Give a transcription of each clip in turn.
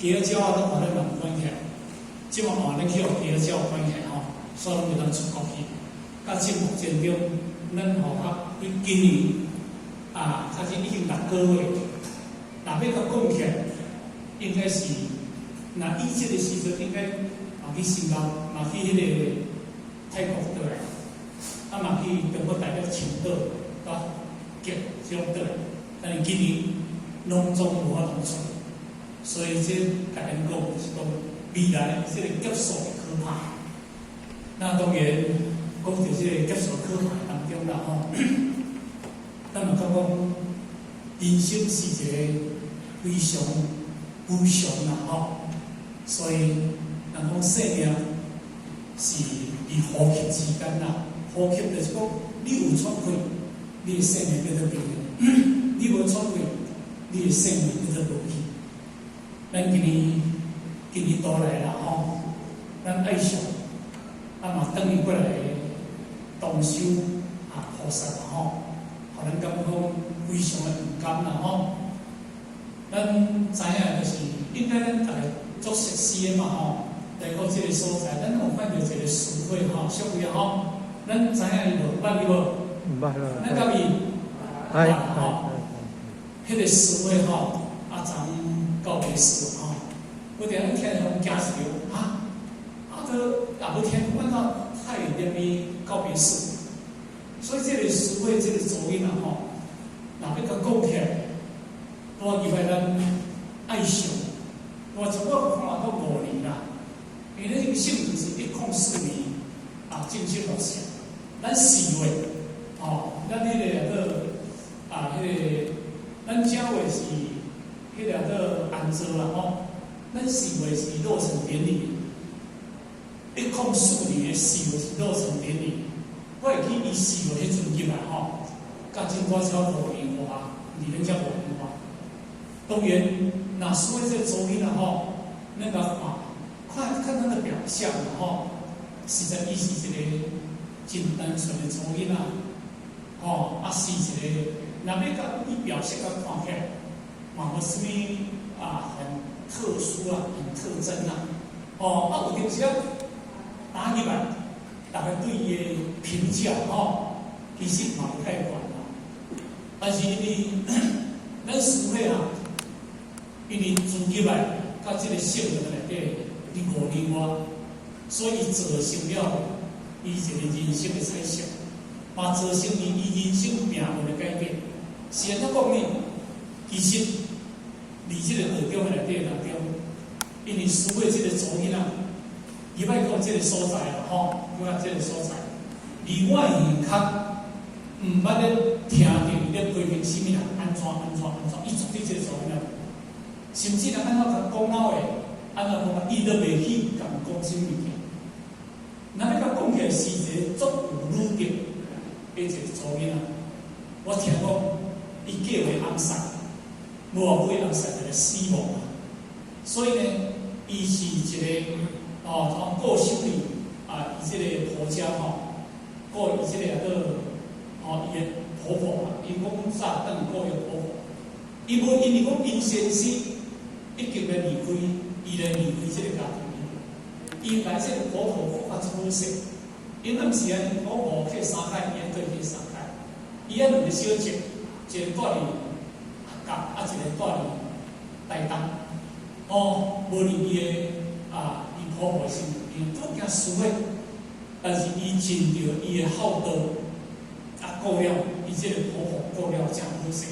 鸡仔鸟都把咱人关起来，即马换咧去互鸡仔鸟关起来吼，所以袂当出国去。到即目前中，咱吼对今年开始已经6个月，若要甲讲起来，应该是若以即个时阵应该去新加嘛去迄个泰国倒来，嘛去中国大陆青岛、甲吉这种倒来，但是今年拢总无法度出，所以这甲咱讲是讲未来这个急速的可怕。那当然讲到这个急速可怕当中啦吼，咱嘛感觉人生是一个非常无常啦吼，所以人讲生命是伫呼吸之间啦，呼吸就是讲你有喘气，你的生命叫做平安；你无喘气，你的生命叫做无去。咱今年倒来啦吼，咱爱上嘛等于过来同修菩萨啦吼，互咱感觉非常的有感啦吼。咱知影就是应该咱大家做熟悉的嘛吼，来到这个所在，咱有看到一个词汇吼，俗语吼，咱知影伊无？捌伊无？唔捌啦。咱甲伊吼，迄个词汇吼，昨告别式吼，我听听人介绍都也无听闻到太念的告别式，所以这个词汇，这个咒语吼，若要甲讲起来，我以为咱爱上，我从我看到5年啦，因为这个性质是104年正式落成，咱4月咱迄个咱正月是迄个安坐啦吼，咱4月是落成典礼，104年的4月是落成典礼，我会记伊4月迄阵入来吼，甲真多超5年外，离咱才5年外。当然，若所谓这个周边啦吼，咱甲看他的表象啦吼，实在伊是一个真单纯的周边啦，是一个若要甲伊表现甲看起来，嘛无啥物很特殊很特征有阵时打入来，大家对伊的评价其实嘛不太悬啦。但是因为咱师父因为自入来到这个性格内底，伫5年外，所以造成了伊一个人生的彩色，嘛造成伊人生命运的改变。是安怎讲呢？其实伫这个道中内底当中，因为师父这个祖囡伊歹到这个所在到这个所在，而我耳壳毋捌咧听到伊咧批评啥物人安怎，伊绝对这个做囡甚至安怎甲讲话，安怎讲伊都袂去甲讲啥物件。若要甲讲起来是一个足有努力的一个做囡我听讲伊叫为红伞，无话尾红伞就是死亡所以呢，伊是一个从过修理伊这个婆家过伊这个伊的婆婆因讲早等过伊婆婆，伊无因为讲因先生已经来离开，伊来离开这个家庭，伊来这个婆婆较出色，因毋是因婆婆去三界，伊对去三界，伊2个小姐，一个住伫甲，一个住伫台东，无离伊的伊婆婆身边，都惊输的，但是伊尽着伊的孝道，过了伊这个婆婆过了真好势，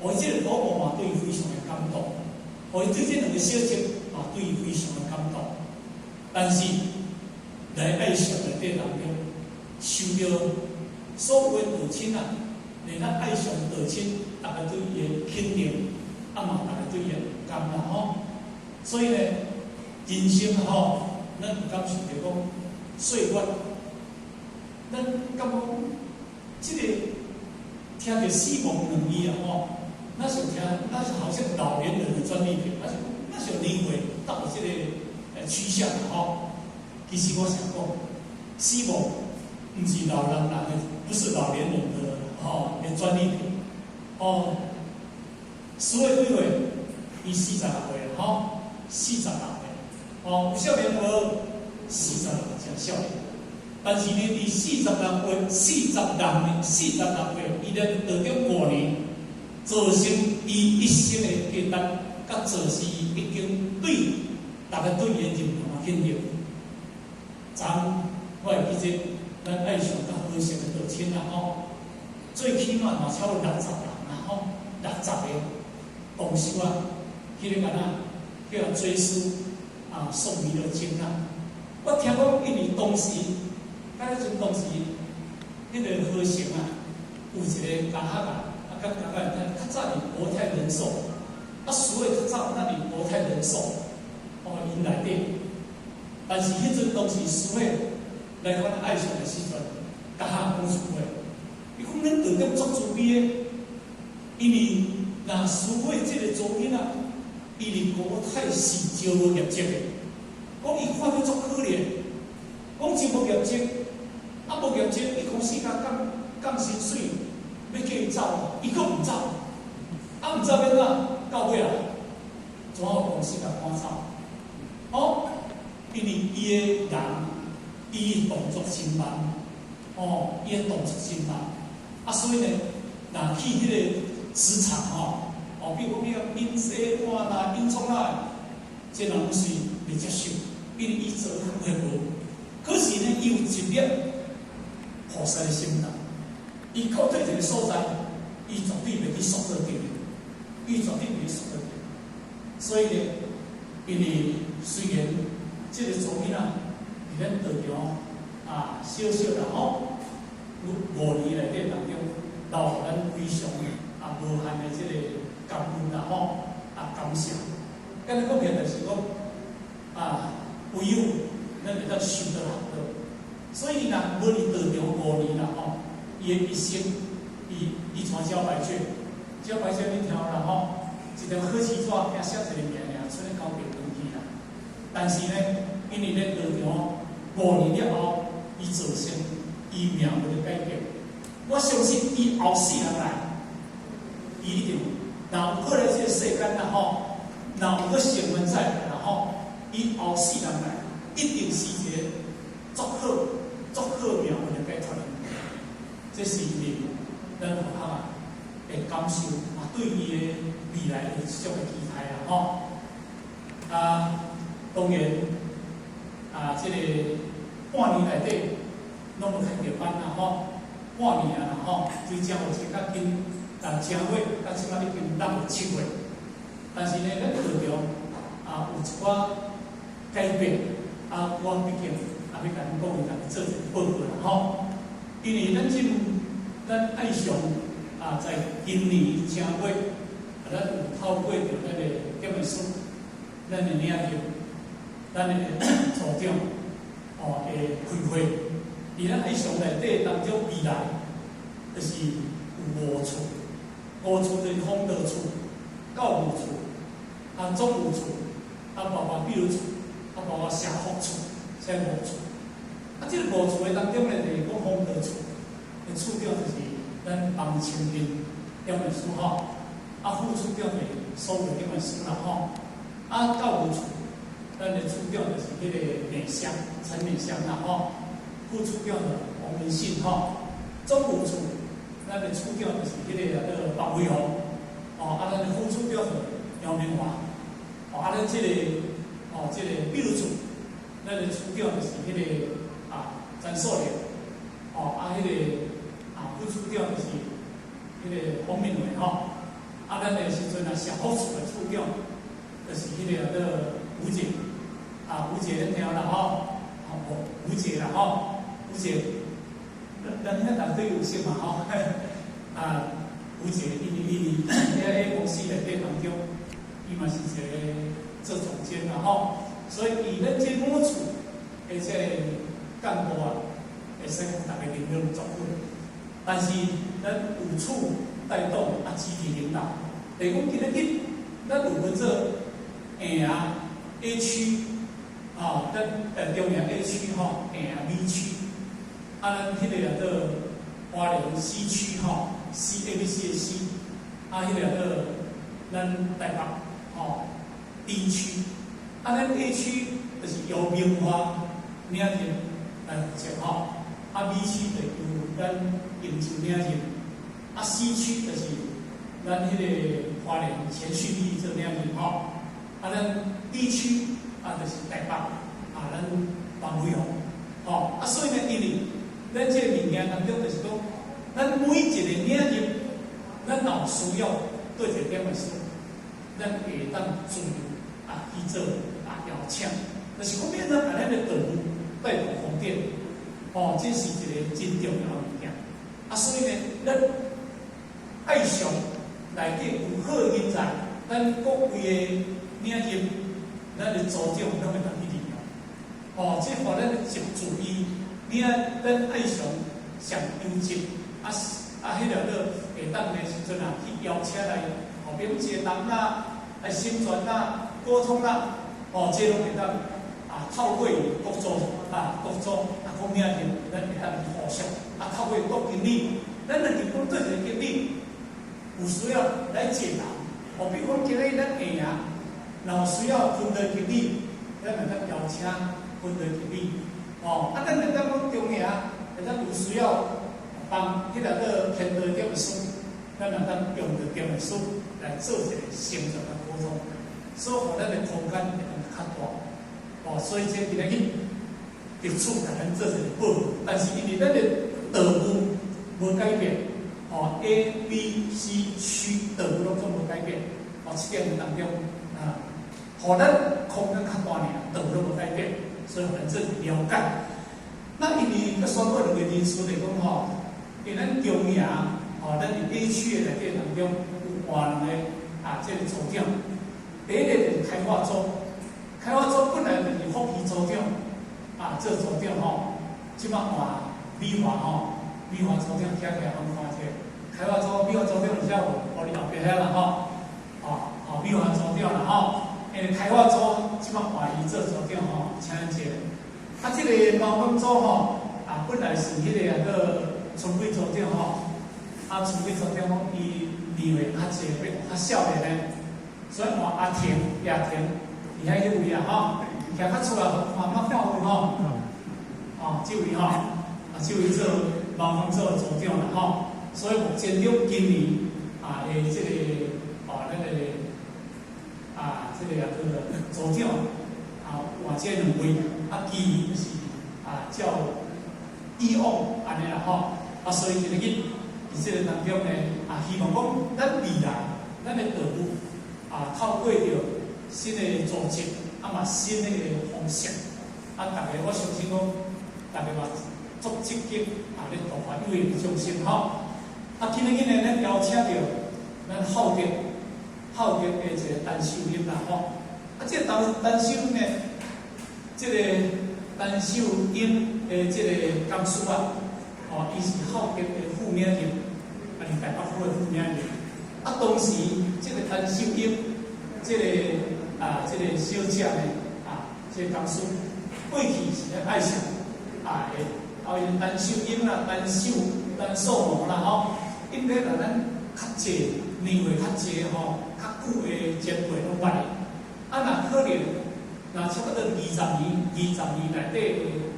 伊这个婆婆嘛对伊非常的感动，伊对这2个小姐嘛对伊非常的感动，但是来爱上内底当中，受到所有的道亲连咱爱上道亲，大家对伊的肯定，嘛大家对伊的有感啦所以呢，人生咱有感受着讲岁月，咱感觉这个听着死亡2字那是听，那是好像老年人的专利品，那是灵魂到这个趋向其实我想讲，死亡不是老人的，不是老年人的专利品所以对伊40岁40人个，哦，有少年无40人真少年，但是呢，伫40人伊咧当中5年，造成伊一生的价值，甲造成伊已经对大家对伊的认同啊肯定。昨我会记得，咱爱上甲好成的道亲啊吼，最起码嘛超过60人啦吼，60个同修啊，迄个干啊，叫追思啊送弥勒经啊。我听讲，因为当时，迄阵当时，迄个好成啊，有一个家客啊，较早伫国泰人寿，所以较早那里国泰人寿，因内底。但是迄阵当时师妹来看爱上的时阵，家客讲一句话，伊讲恁道中足慈悲的，因为若师妹即个祖囡仔，伊伫国泰是招无业绩的，讲伊看到足可怜，讲真无业绩，无业绩，伊公司甲降薪水，要叫伊走，伊佫毋走，毋走要怎？到尾啊，怎好公司甲赶走？因为伊的人，伊动作真慢，伊的动作真慢，所以呢，若去迄个职场比如讲因洗碗啦、因创啦，这人是袂接受，因为伊做工会无。可是呢，伊有一粒菩萨的心胆，伊靠对一个所在，伊绝对袂去塑造敌人，伊绝对袂去塑造敌人。所以呢，因为虽然这个祖囡仔伫咱道场小小啦5年内底当中，留互咱非常无限的这个感恩啦感谢。刚才讲起就是讲唯有咱会当受到福德。所以若无伫道场5年啦伊的一生，伊传小白卷，小白卷你听啦一条好纸纸拼写一个名尔，出来交别回去啦。但是呢，因为咧道场5年了后，伊造成伊命运的改变。我相信伊后世人来，伊一定若有过来这个世间啦若有个成文再来啦伊后世人来，一定是一个足好命运的解脱。这是因为咱学校的感受对伊的未来有一种的期待啦当然这个半年内底拢有开着班啦半年啦最正有一较紧，但正月到即摆已经到7月，但是呢，咱道场有一寡改变我毕竟要甲恁讲，甲恁做一个报告啦因为咱爱上在今年正月，咱有透过着咱的点文书，咱的领袖，咱的组长的开会，伫咱爱上内底当中未来，就是有5处就是风德处、教务处、总务处、包括秘书处、包括社福处，这5处。这个5处的当中呢，就是讲风德处的处长就是咱王清平点文书副处长就是所有点文书啦教务处咱的处长就是迄个美香陈美香啦副处长的王文信总务处咱的处长就是迄个白伟宏咱的副处长就是姚明华咱这个秘书处咱的处长就是迄个詹硕良迄个副处长就是迄个洪明伟咱的时阵社福处的处长就是迄个吴姐吴姐恁听啦吴姐啦吴姐，咱遐内底有识嘛吴姐因遐公司内底当中，伊嘛是一个做总监啦所以伫咱这5处的这干部会使互大家领导作为，但是咱5处带动集体领导。例如讲今日咱有分做A 区咱中央 A 区B 区咱迄个花莲 C 区C、ABC 的 C，迄个咱台北D 区咱 A 区就是由明华领入来负责吼，B 区就由咱永州领入，C 区就是咱迄个花莲前蓄力做领入吼，咱 D 区就是台北咱帮委红吼，所以呢，因为咱这个物件当中就是讲，咱每一个领入，咱若有需要对一点的时候，咱会当自由去做邀请，就是讲变咱把咱的队伍带到红点，这是一个真重要的物件。所以呢，咱爱上内底有好人才，咱各位的领入，咱的组长拢会当去利用。这互咱集注意，咱爱上上优质，迄条个会当的时阵去邀请来后边接人啦、宣传啦、沟通啦，这拢会当透过各组各领入，咱会当去互相透过各经理，咱若如果对一个经理有需要来接人，比如讲今日咱下啊，若有需要分队经理，咱会当邀请分队经理，咱会当讲中下，会当有需要帮迄个个偏队点的书，咱会当用着点的书来做一个成长的沟通，所以互咱的空间会当较大，所以这今日伫厝甲咱做一个保护，但是因为咱的队伍无改变，A、B、C 区队伍拢总无改变，7点当中互咱空间较大尔，队伍拢无改变，所以咱做了解。那因为个宣布两个人数来讲因为咱中央咱伫 A 区的内底当中有换两个这个组长，第一个就是开发组，开发组本来就是福利组长做组长即摆换美华美华组长听起来很看起，开发组美华组长是啥无？你后壁遐啦美华组长啦因为开发组即摆换伊做组长请咱一个，即个毛工组本来是迄个春桂组长春桂组长伊年岁较济，较少年咧，所以换阿婷叶婷，伊遐迄位徛较出来慢慢看位这位这位做毛工做组长啦所以目前中今年这个这个组长换这两位，其余就是叫以往安尼啦所以今日伫这个当中呢希望讲咱未来咱的队伍透过着新的组织嘛新的方式大家我相信讲大家嘛足积极咧投发有益的掌声今日呢咱邀请到咱浩德的一个陈秀英啦这个陈秀英呢，这个陈秀英的这个工书伊是浩德的副领导，台北府的副领导。当时这个陈秀英，这个这个小姐呢，这个工书过去是咧爱上后因陈秀英啦、陈素娥啦应该让咱较济年岁较济较久的前辈拢捌。若可能，若差不多20年内底的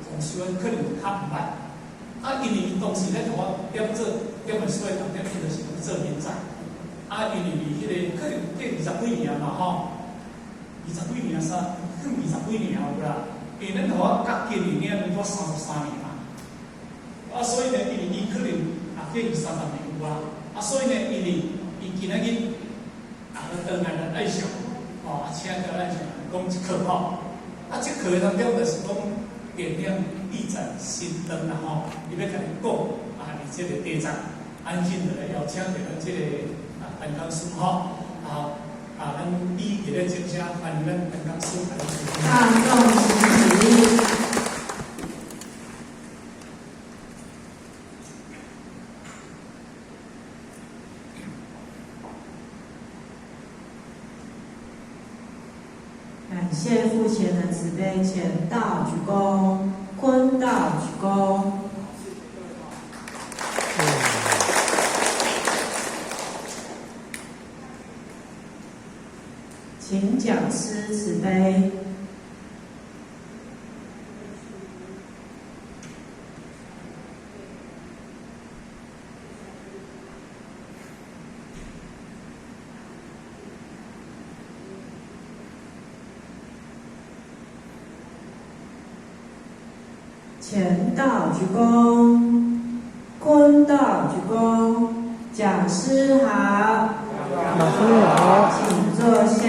同事可能较毋捌。因为当时咧同我点的所在当中，伊就是做人才。因为迄个可能过20几年嘛20几年20几年有啦。因为咱同我甲今年领我33年嘛。所以呢，因为伊可能过30年有所以呢，因为伊今仔日当然咱爱上。请到咱讲一课这课当中就是讲点亮一盏心灯啦伊要甲你讲你这个地藏安心的来邀请到咱这个陈工师咱以一个掌声欢迎咱陈工师来。大众起立。感谢父贤的慈悲，前道鞠躬，坤道鞠躬。请讲师慈悲。前道鞠躬，坤道鞠躬。讲师好，老师好，请坐下。